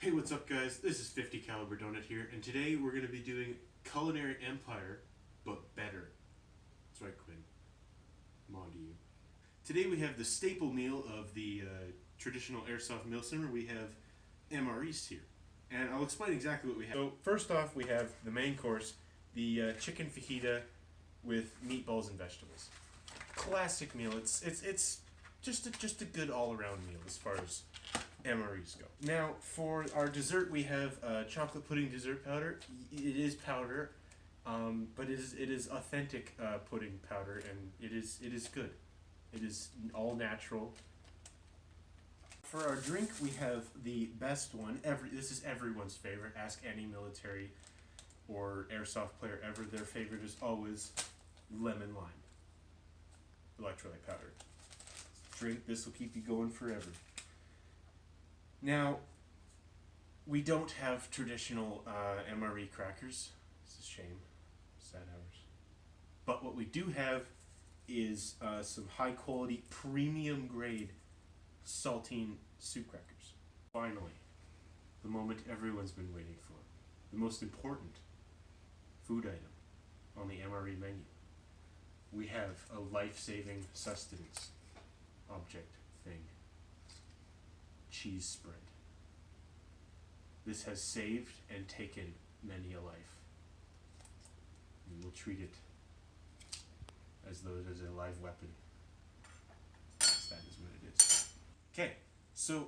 Hey, what's up guys? This is 50 Calibre Donut here, and today we're going to be doing Culinary Empire, but better. That's right, Quinn. I'm on to you. Today we have the staple meal of the traditional airsoft Milsim. We have MREs here, and I'll explain exactly what we have. So first off, we have the main course, the chicken fajita with meatballs and vegetables. Classic meal. It's just a good all-around meal as far as MREs go. Now, for our dessert, we have chocolate pudding dessert powder. It is powder, but it is authentic pudding powder, and it is good. It is all natural. For our drink, we have the best one. This is everyone's favorite. Ask any military or airsoft player ever. Their favorite is always lemon lime electrolyte powder. Drink. This will keep you going forever. Now, we don't have traditional MRE crackers. It's a shame. Sad hours. But what we do have is some high quality, premium grade saltine soup crackers. Finally, the moment everyone's been waiting for. The most important food item on the MRE menu. We have a life-saving sustenance object thing. Cheese spread. This has saved and taken many a life. We will treat it as though it is a live weapon. That is what it is. Okay, so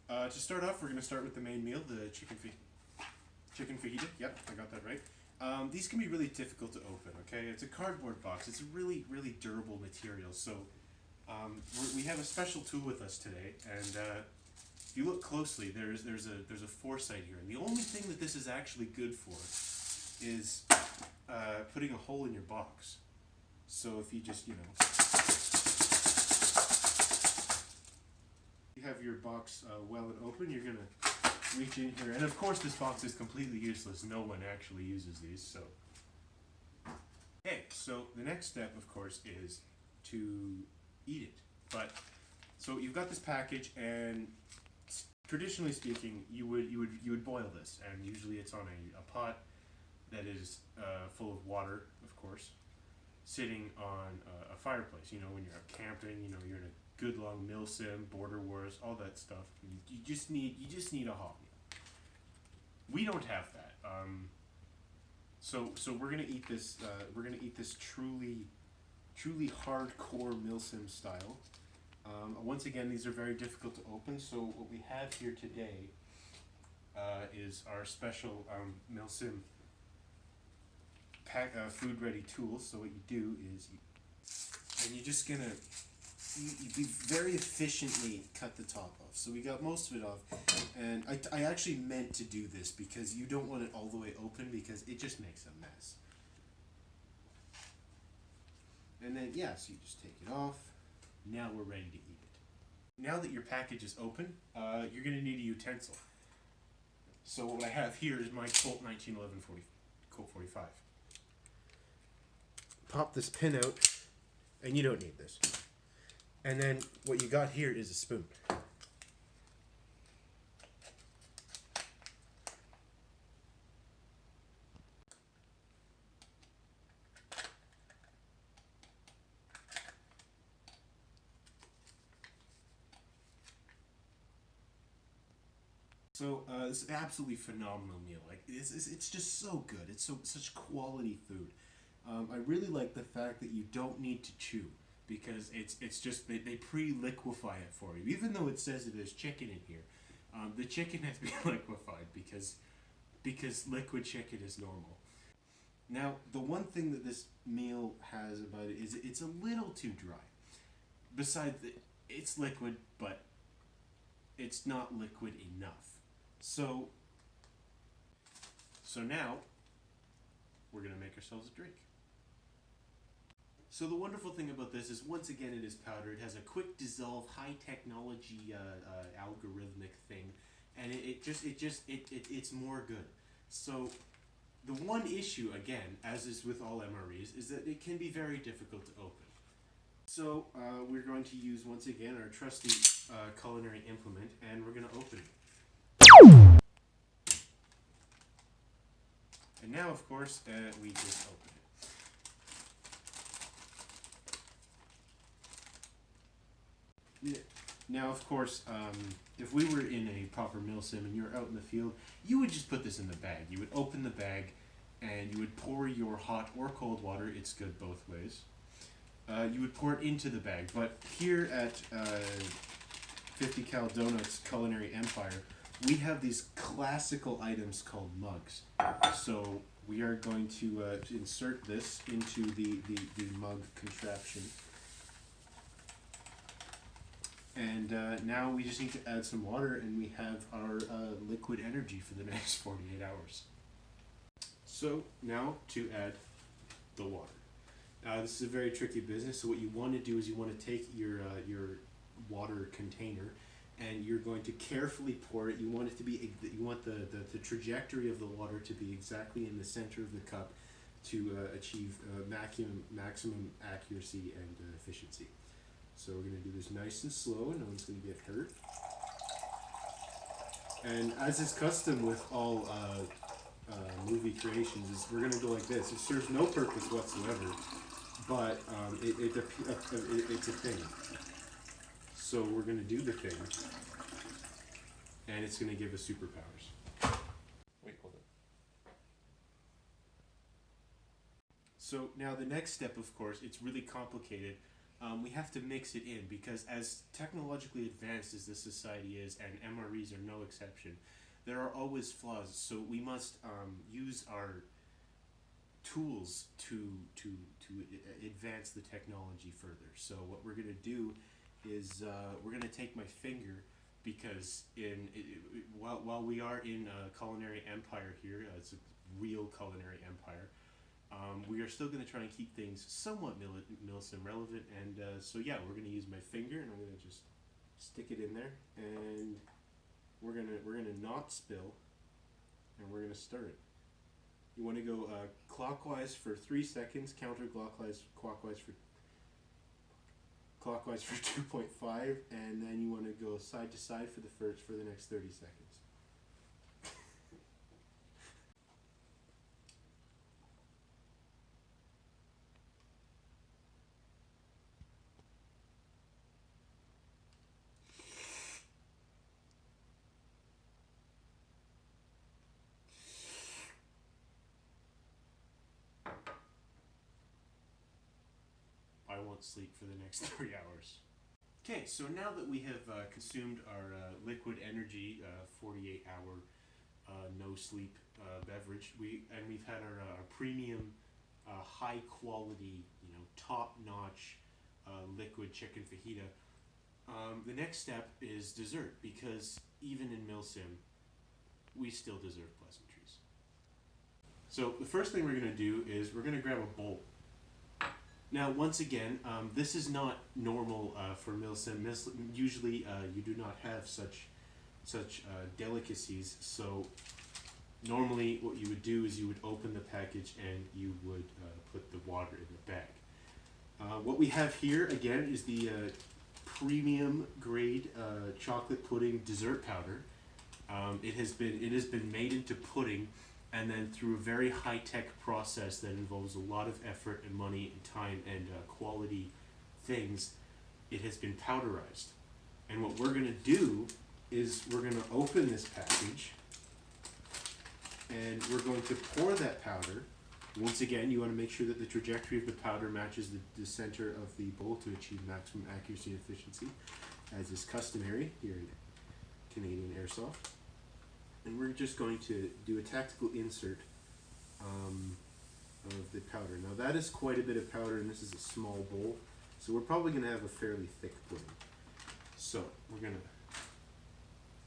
to start off, we're going to start with the main meal, the chicken fajita. Yep, I got that right. These can be really difficult to open, okay? It's a cardboard box. It's a really, really durable material. So we have a special tool with us today, and if you look closely, there's a foresight here, and the only thing that this is actually good for is putting a hole in your box. So if you just, you have your box well and open, you're gonna reach in here, and of course this box is completely useless. No one actually uses these. So okay, so the next step, of course, is to eat it. But so you've got this package, and traditionally speaking, you would boil this, and usually it's on a pot that is full of water, of course, sitting on a fireplace. You know, when you're out camping, you know, you're in a good long Milsim, border wars, all that stuff. You just need a hot meal. We don't have that. So we're gonna eat this. We're gonna eat this truly hardcore Milsim style. Once again, these are very difficult to open, so what we have here today is our special Milsim food ready tools. So what you do is you're just gonna you very efficiently cut the top off. So we got most of it off, and I actually meant to do this because you don't want it all the way open because it just makes a mess. And then, yeah, so you just take it off. Now we're ready to eat it. Now that your package is open, you're going to need a utensil. So what I have here is my Colt 1911 Colt 45. Pop this pin out, and you don't need this. And then what you got here is a spoon. So it's an absolutely phenomenal meal. Like it's just so good. It's such quality food. I really like the fact that you don't need to chew because it's just they pre-liquefy it for you. Even though it says it is chicken in here, the chicken has to be liquefied because liquid chicken is normal. Now the one thing that this meal has about it is it's a little too dry. Besides, it's liquid, but it's not liquid enough. So now we're going to make ourselves a drink. So the wonderful thing about this is, once again, it is powder. It has a quick dissolve, high technology algorithmic thing, and it's more good. So the one issue, again, as is with all MREs, is that it can be very difficult to open. So we're going to use, once again, our trusty culinary implement, and we're going to open it. And now, of course, we just open it. Yeah. Now, of course, if we were in a proper Milsim and you're out in the field, you would just put this in the bag. You would open the bag and you would pour your hot or cold water. It's good both ways. You would pour it into the bag. But here at 50 Cal Donuts Culinary Empire, we have these classical items called mugs. So we are going to insert this into the mug contraption. And now we just need to add some water and we have our liquid energy for the next 48 hours. So now to add the water. This is a very tricky business, so what you want to do is you want to take your water container and you're going to carefully pour it. You want it to be, you want the trajectory of the water to be exactly in the center of the cup to achieve maximum accuracy and efficiency. So we're going to do this nice and slow, no one's going to get hurt. And as is custom with all movie creations, is we're going to go like this. It serves no purpose whatsoever, but it's a thing. So we're going to do the thing, and it's going to give us superpowers. Wait, hold on. So now the next step, of course, it's really complicated. We have to mix it in because as technologically advanced as this society is, and MREs are no exception, there are always flaws. So we must use our tools to advance the technology further. So what we're going to do is we're going to take my finger, because while we are in a culinary empire here, it's a real culinary empire. We are still going to try and keep things somewhat Milsim relevant, and so yeah, we're going to use my finger, and I'm going to just stick it in there, and we're gonna not spill, and we're going to stir it. You want to go clockwise for 3 seconds, counterclockwise for 2.5, and then you want to go side to side for the next 30 seconds. I won't sleep for the next 3 hours. Okay, so now that we have consumed our liquid energy 48-hour no sleep beverage, we've had our premium high quality, top-notch liquid chicken fajita. The next step is dessert, because even in Milsim, we still deserve pleasantries. So the first thing we're going to do is we're going to grab a bowl. Now, once again, this is not normal for Milsim. Usually, you do not have such delicacies. So, normally, what you would do is you would open the package and you would put the water in the bag. What we have here again is the premium grade chocolate pudding dessert powder. It has been made into pudding, and then through a very high-tech process that involves a lot of effort and money and time and quality things, it has been powderized. And what we're going to do is we're going to open this package, and we're going to pour that powder. Once again, you want to make sure that the trajectory of the powder matches the center of the bowl to achieve maximum accuracy and efficiency, as is customary here in Canadian Airsoft. And we're just going to do a tactical insert of the powder. Now that is quite a bit of powder, and this is a small bowl, so we're probably going to have a fairly thick pudding. So we're going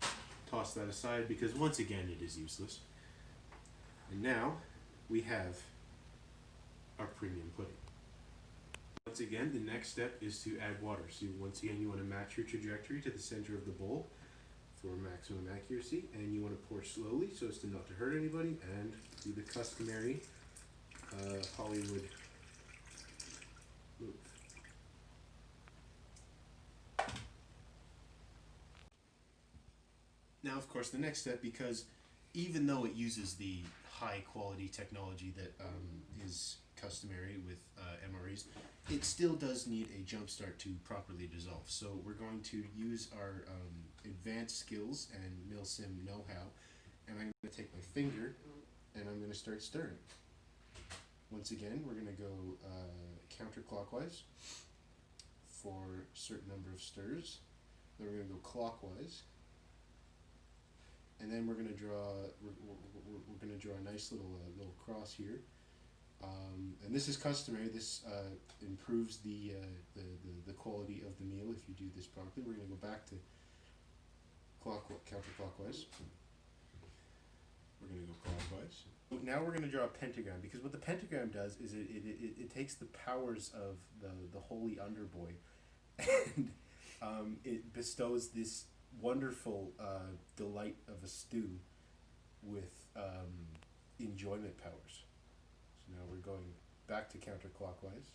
to toss that aside, because once again it is useless. And now we have our premium pudding. Once again, the next step is to add water. So once again, you want to match your trajectory to the center of the bowl for maximum accuracy, and you want to pour slowly so as to not to hurt anybody, and do the customary Hollywood move. Now, of course, the next step, because even though it uses the high quality technology that is customary with MREs, it still does need a jump start to properly dissolve. So we're going to use our advanced skills and Milsim know-how, and I'm going to take my finger and I'm going to start stirring. Once again, we're going to go counterclockwise for a certain number of stirs. Then we're going to go clockwise, and then we're going to draw. We're going to draw a nice little cross here, and this is customary. This improves the quality of the meal if you do this properly. We're going to go back to counterclockwise. We're going to go clockwise. Now we're going to draw a pentagram, because what the pentagram does is it takes the powers of the holy underboy and it bestows this wonderful delight of a stew with enjoyment powers. So now we're going back to counterclockwise,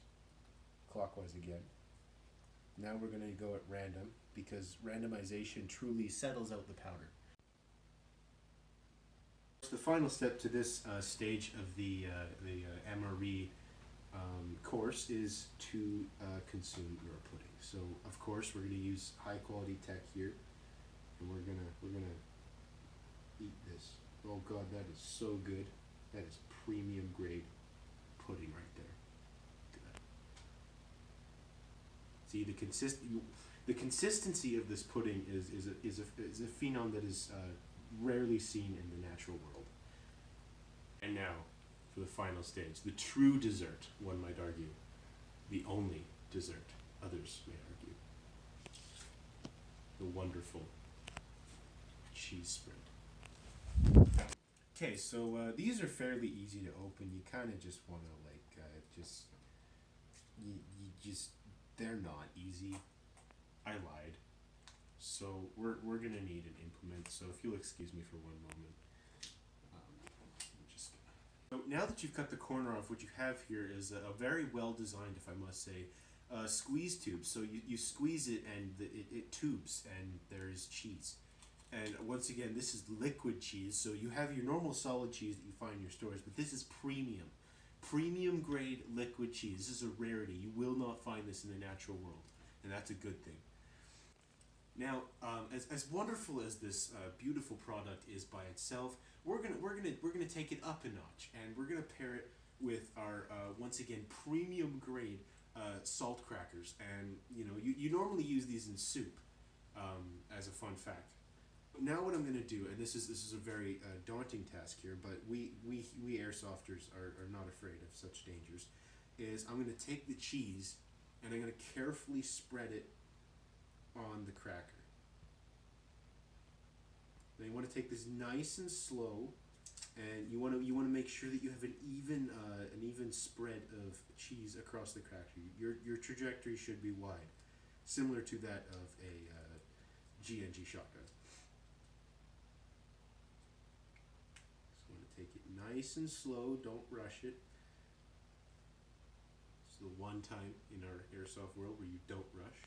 clockwise again. Now we're going to go at random, because randomization truly settles out the powder. The final step to this stage of the MRE course is to consume your pudding. So of course we're going to use high quality tech here, and we're gonna eat this. Oh God, that is so good. That is premium grade pudding right there. Look at that. See, the consistency of this pudding is a phenom that is rarely seen in the natural world. And now, for the final stage, the true dessert, one might argue. The only dessert, others may argue. The wonderful cheese spread. Okay, so these are fairly easy to open. You kind of just want to they're not easy. I lied. So we're gonna need an implement. So if you'll excuse me for one moment. So now that you've cut the corner off, what you have here is a very well designed, if I must say, squeeze tube. So you squeeze it and it tubes, and there's cheese. And once again, this is liquid cheese. So you have your normal solid cheese that you find in your stores, but this is premium grade liquid cheese. This is a rarity. You will not find this in the natural world, and that's a good thing. Now, as wonderful as this beautiful product is by itself, we're gonna take it up a notch, and we're gonna pair it with our once again premium grade salt crackers. And you normally use these in soup, as a fun fact. Now what I'm gonna do, and this is a very daunting task here, but we airsofters are not afraid of such dangers, is I'm gonna take the cheese and I'm gonna carefully spread it on the cracker. Now you want to take this nice and slow, and you want to make sure that you have an even spread of cheese across the cracker. Your trajectory should be wide, similar to that of a GNG shotgun. So you want to take it nice and slow. Don't rush it. It's the one time in our airsoft world where you don't rush.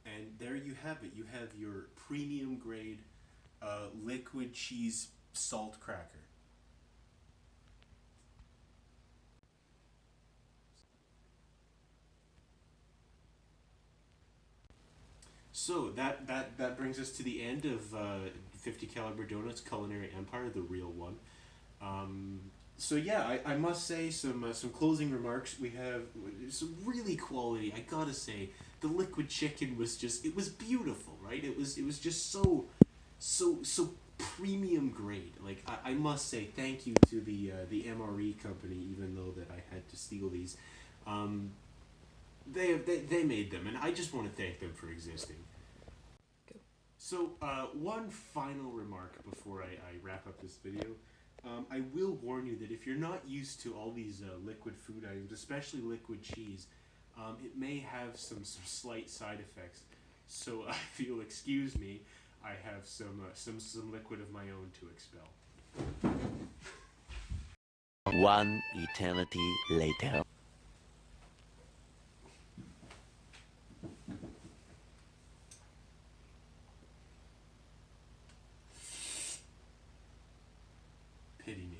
And there you have it. You have your premium grade liquid cheese salt cracker. So that brings us to the end of 50 Calibre Donuts Culinary Empire, the real one. So yeah, I must say some closing remarks. We have some really quality. I gotta say, the liquid chicken was beautiful, right? It was just so premium grade. Like I must say thank you to the MRE company, even though that I had to steal these. They made them, and I just want to thank them for existing. So one final remark before I wrap up this video. I will warn you that if you're not used to all these liquid food items, especially liquid cheese, it may have some slight side effects. So if you'll excuse me, I have some liquid of my own to expel. One eternity later. Pity me.